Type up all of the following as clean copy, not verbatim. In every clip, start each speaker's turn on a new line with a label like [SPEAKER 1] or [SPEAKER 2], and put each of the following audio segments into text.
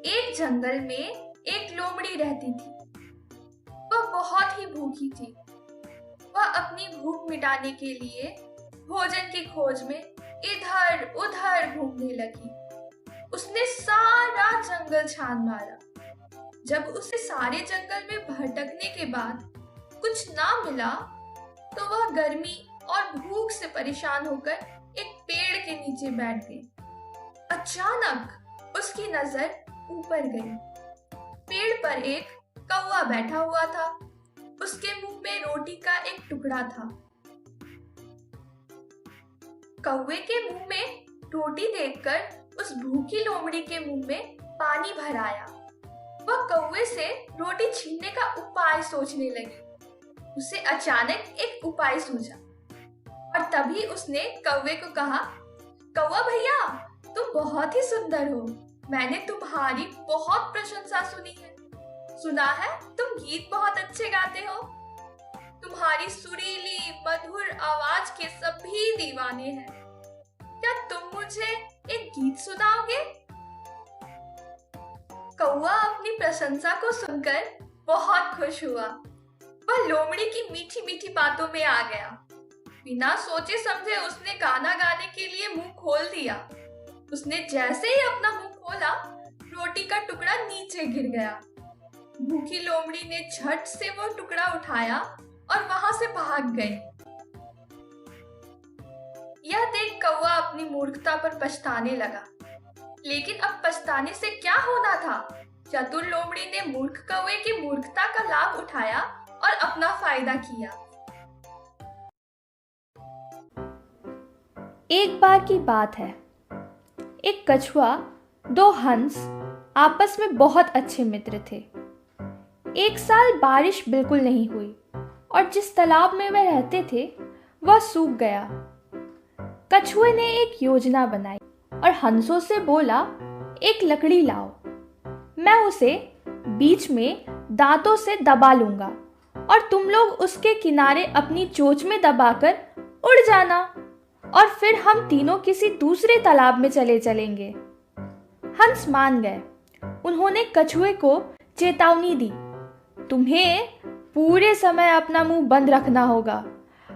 [SPEAKER 1] एक जंगल में एक लोमड़ी रहती थी। वह बहुत ही भूखी थी। वह अपनी भूख मिटाने के लिए भोजन की खोज में इधर उधर घूमने लगी। उसने सारा जंगल छान मारा। जब उसे सारे जंगल में भटकने के बाद कुछ ना मिला, तो वह गर्मी और भूख से परेशान होकर एक पेड़ के नीचे बैठ गई। अचानक उसकी नजर ऊपर गई। पेड़ पर एक कौवा बैठा हुआ था। उसके मुंह में रोटी का एक टुकड़ा था। कौवे के मुंह में रोटी देखकर उस भूखी लोमड़ी के मुंह में पानी भर आया। वह कौवे से रोटी छीनने का उपाय सोचने लगी। उसे अचानक एक उपाय सूझा और तभी उसने कौवे को कहा, कौवा भैया, तुम बहुत ही सुंदर हो। मैंने तुम्हारी बहुत प्रशंसा सुनी है। सुना है तुम गीत बहुत अच्छे गाते हो। तुम्हारी सुरीली मधुर आवाज के सभी दीवाने हैं। क्या तुम मुझे एक गीत सुनाओगे? कौवा अपनी प्रशंसा को सुनकर बहुत खुश हुआ। वह लोमड़ी की मीठी मीठी बातों में आ गया। बिना सोचे समझे उसने गाना गाने के लिए मुंह खोल दिया। उसने जैसे ही अपना मुंह खोला, रोटी का टुकड़ा नीचे गिर गया। भूखी लोमड़ी ने झट से वो टुकड़ा उठाया और वहां से भाग गई। यह देख कौवा अपनी मूर्खता पर पछताने लगा। लेकिन अब पछताने से क्या होना था? चतुर लोमड़ी ने मूर्ख कौवे की मूर्खता का लाभ उठाया और अपना फायदा किया।
[SPEAKER 2] एक बार की बात है। एक कछुआ, दो हंस आपस में बहुत अच्छे मित्र थे। एक साल बारिश बिल्कुल नहीं हुई और जिस तालाब में वे रहते थे वह सूख गया। कछुए ने एक योजना बनाई और हंसों से बोला, एक लकड़ी लाओ। मैं उसे बीच में दांतों से दबा लूंगा और तुम लोग उसके किनारे अपनी चोंच में दबाकर उड़ जाना और फिर हम तीनों किसी दूसरे तालाब में चले चलेंगे। हंस मान गए। उन्होंने कछुए को चेतावनी दी, तुम्हें पूरे समय अपना मुंह बंद रखना होगा,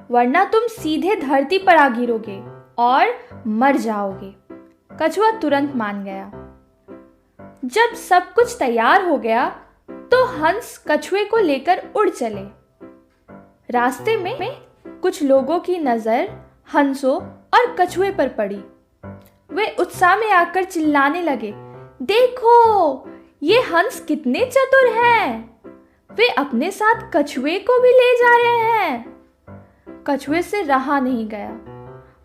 [SPEAKER 2] वरना तुम सीधे धरती पर आ गिरोगे और मर जाओगे। कछुआ तुरंत मान गया। जब सब कुछ तैयार हो गया तो हंस कछुए को लेकर उड़ चले। रास्ते में कुछ लोगों की नजर हंसों और कछुए पर पड़ी। वे उत्साह में आकर चिल्लाने लगे, देखो ये हंस कितने चतुर हैं। वे अपने साथ कछुए को भी ले जा रहे हैं। कछुए से रहा नहीं गया।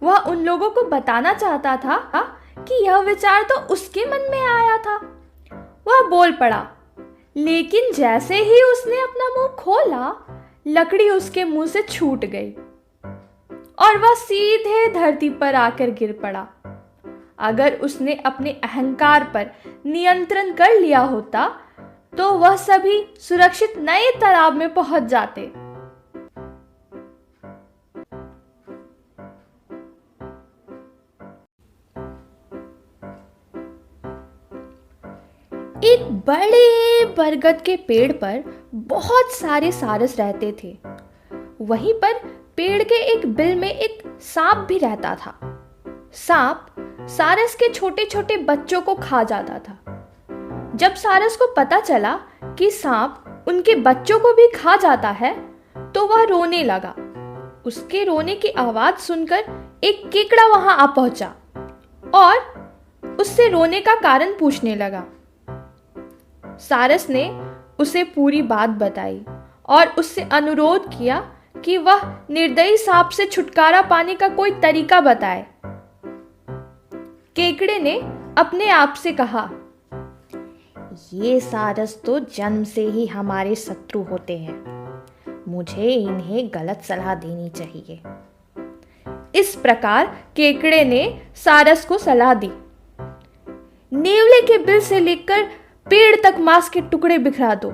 [SPEAKER 2] वह उन लोगों को बताना चाहता था कि यह विचार तो उसके मन में आया था। वह बोल पड़ा, लेकिन जैसे ही उसने अपना मुंह खोला, लकड़ी उसके मुंह से छूट गई और वह सीधे धरती पर आकर गिर पड़ा। अगर उसने अपने अहंकार पर नियंत्रण कर लिया होता तो वह सभी सुरक्षित नए तालाब में पहुंच जाते। एक बड़े बरगद के पेड़ पर बहुत सारे सारस रहते थे। वहीं पर पेड़ के एक बिल में एक सांप भी रहता था। सांप सारस के छोटे छोटे बच्चों को खा जाता था। जब सारस को पता चला कि सांप उनके बच्चों को भी खा जाता है, तो वह रोने लगा। उसके रोने की आवाज सुनकर एक केकड़ा वहां आ पहुंचा और उससे रोने का कारण पूछने लगा। सारस ने उसे पूरी बात बताई और उससे अनुरोध किया कि वह निर्दयी सांप से छुटकारा पाने का कोई तरीका बताए। केकड़े ने अपने आप से कहा, ये सारस तो जन्म से ही हमारे शत्रु होते हैं। मुझे इन्हें गलत सलाह देनी चाहिए। इस प्रकार केकड़े ने सारस को सलाह दी, नेवले के बिल से लेकर पेड़ तक मांस के टुकड़े बिखरा दो।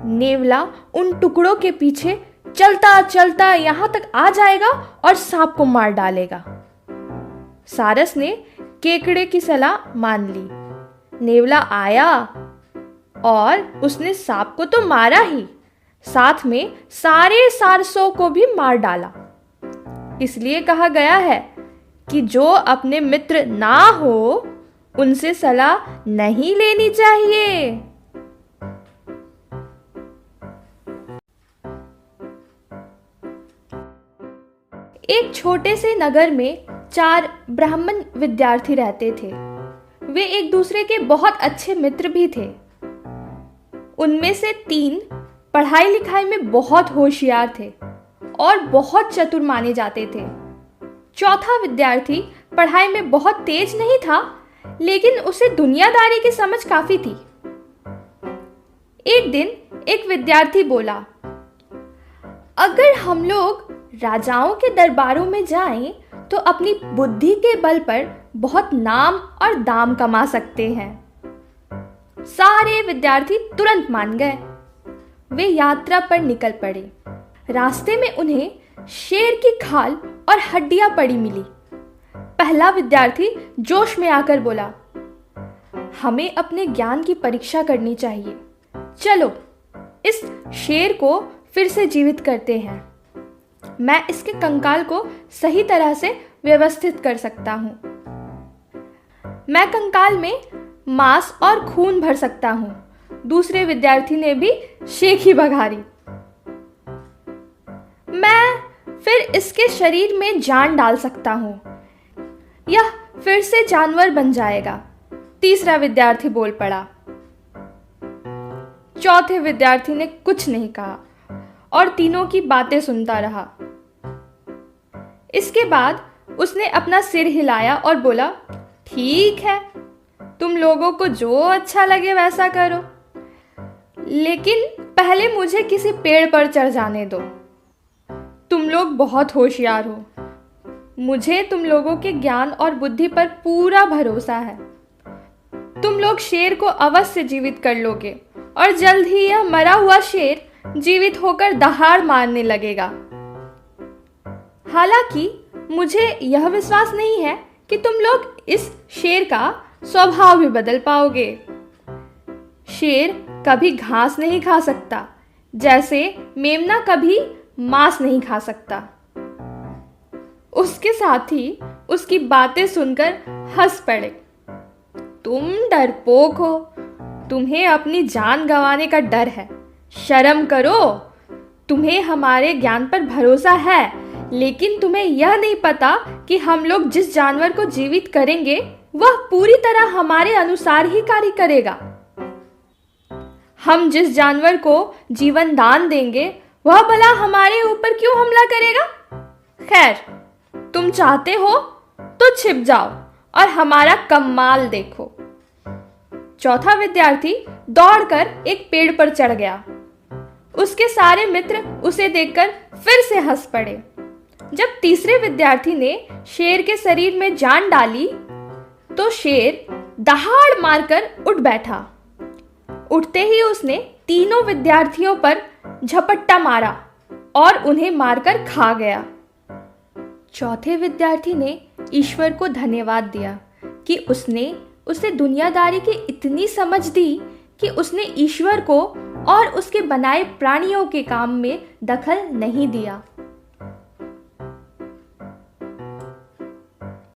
[SPEAKER 2] नेवला उन टुकड़ों के पीछे चलता चलता यहां तक आ जाएगा और सांप को मार डालेगा। सारस ने केकड़े की सलाह मान ली। नेवला आया और उसने सांप को तो मारा ही, साथ में सारे सारसों को भी मार डाला। इसलिए कहा गया है कि जो अपने मित्र ना हो उनसे सलाह नहीं लेनी चाहिए। एक छोटे से नगर में 4 ब्राह्मण विद्यार्थी रहते थे। वे एक दूसरे के बहुत अच्छे मित्र भी थे। उनमें से 3 पढ़ाई लिखाई में बहुत होशियार थे और बहुत चतुर माने जाते थे। चौथा विद्यार्थी पढ़ाई में बहुत तेज नहीं था, लेकिन उसे दुनियादारी की समझ काफी थी। एक दिन एक विद्यार्थी बोला, अगर हम लोग राजाओं के दरबारों में जाएं तो अपनी बुद्धि के बल पर बहुत नाम और दाम कमा सकते हैं। सारे विद्यार्थी तुरंत मान गए। वे यात्रा पर निकल पड़े। रास्ते में उन्हें शेर की खाल और हड्डियां पड़ी मिली। पहला विद्यार्थी जोश में आकर बोला, हमें अपने ज्ञान की परीक्षा करनी चाहिए। चलो इस शेर को फिर से जीवित करते हैं। मैं इसके कंकाल को सही तरह से व्यवस्थित कर सकता हूं। मैं कंकाल में मांस और खून भर सकता हूं। दूसरे विद्यार्थी ने भी शेखी बघारी। मैं फिर इसके शरीर में जान डाल सकता हूं। यह फिर से जानवर बन जाएगा। तीसरा विद्यार्थी बोल पड़ा। चौथे विद्यार्थी ने कुछ नहीं कहा और तीनों की बातें सुनता रहा। इसके बाद उसने अपना सिर हिलाया और बोला, ठीक है, तुम लोगों को जो अच्छा लगे वैसा करो, लेकिन पहले मुझे किसी पेड़ पर चढ़ जाने दो। तुम लोग बहुत होशियार हो। मुझे तुम लोगों के ज्ञान और बुद्धि पर पूरा भरोसा है। तुम लोग शेर को अवश्य जीवित कर लोगे और जल्द ही यह मरा हुआ शेर जीवित होकर दहाड़ मारने लगेगा। हालांकि मुझे यह विश्वास नहीं है कि तुम लोग इस शेर का स्वभाव भी बदल पाओगे। शेर कभी घास नहीं खा सकता, जैसे मेमना कभी मांस नहीं खा सकता। उसके साथी उसकी बातें सुनकर हंस पड़े। तुम डरपोक हो, तुम्हें अपनी जान गंवाने का डर है। शर्म करो। तुम्हें हमारे ज्ञान पर भरोसा है, लेकिन तुम्हें यह नहीं पता कि हम लोग जिस जानवर को जीवित करेंगे वह पूरी तरह हमारे अनुसार ही कार्य करेगा। हम जिस जानवर को जीवन दान देंगे वह भला हमारे ऊपर क्यों हमला करेगा? खैर, तुम चाहते हो तो छिप जाओ और हमारा कमाल देखो। चौथा विद्यार्थी दौड़कर एक पेड़ पर चढ़ गया। उसके सारे मित्र उसे देखकर फिर से हंस पड़े। जब तीसरे विद्यार्थी ने शेर के शरीर में जान डाली तो शेर दहाड़ मारकर उठ बैठा। उठते ही उसने तीनों विद्यार्थियों पर झपट्टा मारा और उन्हें मारकर खा गया। चौथे विद्यार्थी ने ईश्वर को धन्यवाद दिया कि उसने उसे दुनियादारी की इतनी समझ दी कि उसने ईश्वर को और उसके बनाए प्राणियों के काम में दखल नहीं दिया।